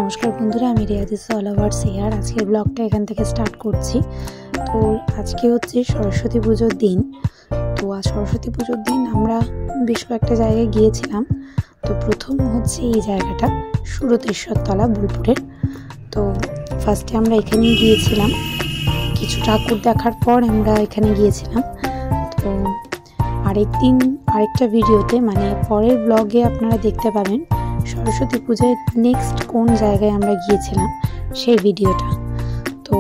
নমস্কার বন্ধুরা, আমি Riya this all over share. আজকের ব্লগটা এখান থেকে স্টার্ট করছি। তো আজকে হচ্ছে সরস্বতী পুজোর দিন। তো আজ সরস্বতী পুজোর দিন আমরা বেশ কয়েকটা জায়গায় গিয়েছিলাম। তো প্রথম হচ্ছে এই জায়গাটা সুরতেশ্বরতলা বোলপুরের। তো ফার্স্টে আমরা এখানেই গিয়েছিলাম, কিছু ঠাকুর দেখার পর আমরা এখানে গিয়েছিলাম। তো আরেকটা ভিডিওতে মানে পরের ব্লগে আপনারা দেখতে পাবেন সরস্বতী পূজায় নেক্সট কোন জায়গায় আমরা গিয়েছিলাম সেই ভিডিওটা। তো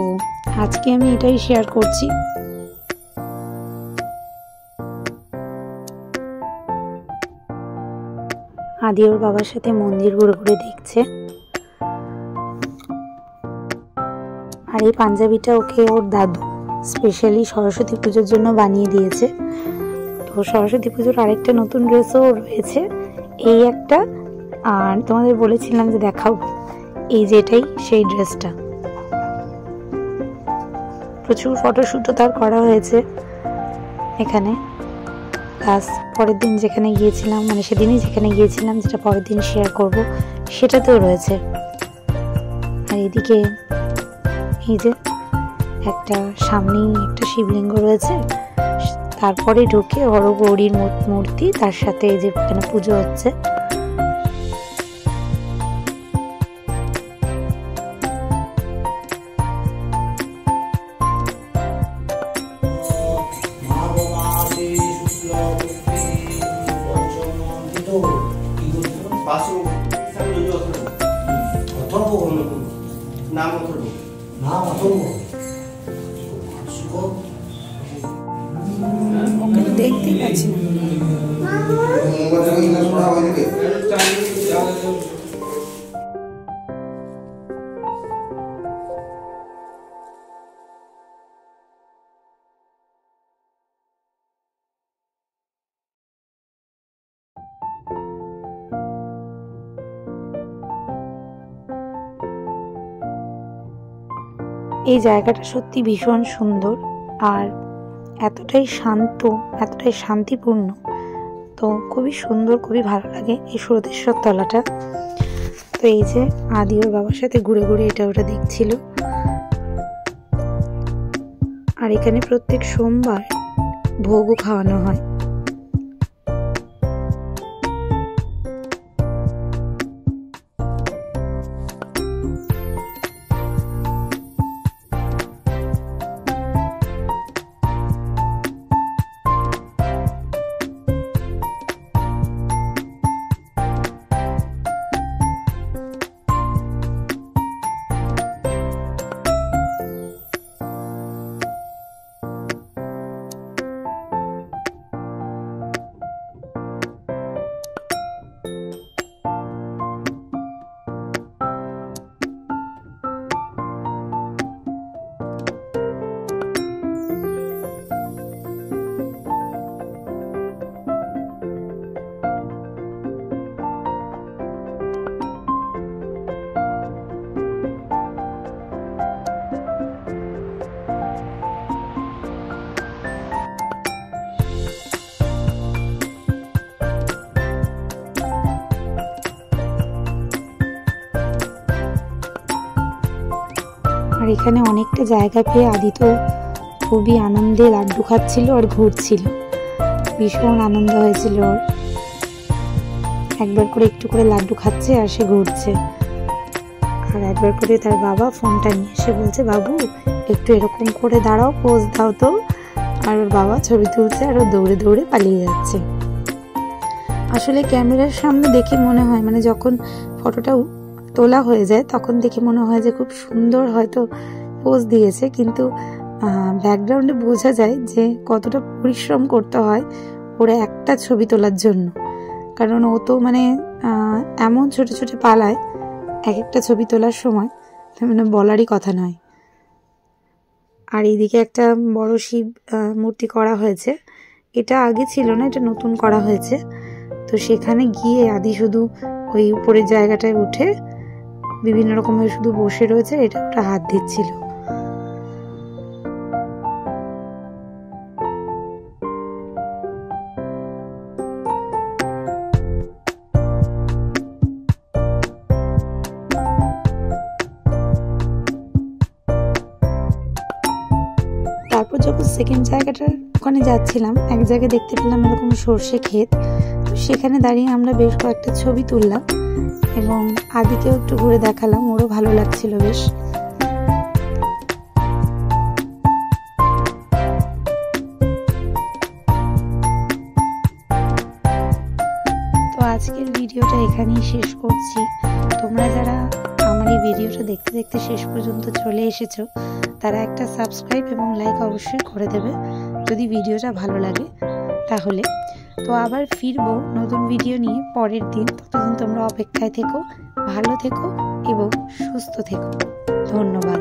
আজকে আমি এটাই শেয়ার করছি। আদি ওর বাবার সাথে মন্দির ঘুরে ঘুরে দেখছে, আর এই পাঞ্জাবিটা ওকে ওর দাদু স্পেশালি সরস্বতী পুজোর জন্য বানিয়ে দিয়েছে। তো সরস্বতী পুজোর আরেকটা নতুন ড্রেসও রয়েছে, এই একটা, আর তোমাদের বলেছিলাম যে দেখাও, এই যেটাই সেই ড্রেসটা। প্রচুর ফটোশ্যুটও তার করা হয়েছে এখানে। প্লাস পরের দিন যেখানে গিয়েছিলাম, মানে সেদিনই যেখানে গিয়েছিলাম, যেটা পরের দিন শেয়ার করব, সেটাতেও রয়েছে। আর এদিকে এই যে একটা সামনেই একটা শিবলিঙ্গ রয়েছে, তারপরে ঢুকে হরগৌরীর মূর্তি, তার সাথে এই যে এখানে পুজো হচ্ছে। দেখতেই পাচ্ছি না। এই জায়গাটা সত্যি ভীষণ সুন্দর, আর এতটাই শান্ত, এতটাই শান্তিপূর্ণ। তো খুবই সুন্দর, খুবই ভালো লাগে এই সুরতেশ্বর তলাটা। তো এই যে আদি ওর বাবার সাথে ঘুরে ঘুরে এটা ওটা দেখছিল। আর এখানে প্রত্যেক সোমবার ভোগও খাওয়ানো হয়। আর এখানে অনেকটা জায়গা পেয়ে আদি তো খুবই আনন্দে লাড্ডু খাচ্ছিল আর ঘুরছিল, ভীষণ আনন্দ হয়েছিল ওর। একবার করে একটু করে লাড্ডু খাচ্ছে আর সে ঘুরছে। আর একবার করে তার বাবা ফোনটা নিয়ে এসে বলছে, বাবু একটু এরকম করে দাঁড়াও, পোজ দাও তো। আর ওর বাবা ছবি তুলছে আর ও দৌড়ে দৌড়ে পালিয়ে যাচ্ছে। আসলে ক্যামেরার সামনে দেখে মনে হয়, মানে যখন ফটোটা তোলা হয়ে যায় তখন দেখে মনে হয় যে খুব সুন্দর হয়তো পোজ দিয়েছে, কিন্তু ব্যাকগ্রাউন্ডে বোঝা যায় যে কতটা পরিশ্রম করতে হয় ওরা একটা ছবি তোলার জন্য। কারণ ও তো মানে এমন ছোট ছোট পালায় এক একটা ছবি তোলার সময়, মানে বলারই কথা নয়। আর এইদিকে একটা বড় শিব মূর্তি করা হয়েছে, এটা আগে ছিল না, এটা নতুন করা হয়েছে। তো সেখানে গিয়ে আদি শুধু ওই উপরের জায়গাটায় উঠে বিভিন্ন রকমের শুধু বসে রয়েছে, এটা ওটা হাত দিচ্ছিল। যখন সেকেন্ড জায়গাটার ওখানে যাচ্ছিলাম, এক জায়গায় দেখতে পেলাম এরকম সর্ষে ক্ষেত। তো সেখানে দাঁড়িয়ে আমরা বেশ কয়েকটা ছবি তুললাম এবং আদিকেও একটু ঘুরে দেখালাম, ওরও ভালো লাগছিল বেশ। তো আজকের ভিডিওটা এখানেই শেষ করছি। তোমরা যারা আমার এই ভিডিওটা দেখতে দেখতে শেষ পর্যন্ত চলে এসেছো, তারা একটা সাবস্ক্রাইব এবং লাইক অবশ্যই করে দেবে যদি ভিডিওটা ভালো লাগে তাহলে। তো আবার ফিরবো নতুন ভিডিও নিয়ে পরের দিন। ততদিন তোমরা অপেক্ষায় থেকো, ভালো থেকো এবং সুস্থ থেকো। ধন্যবাদ।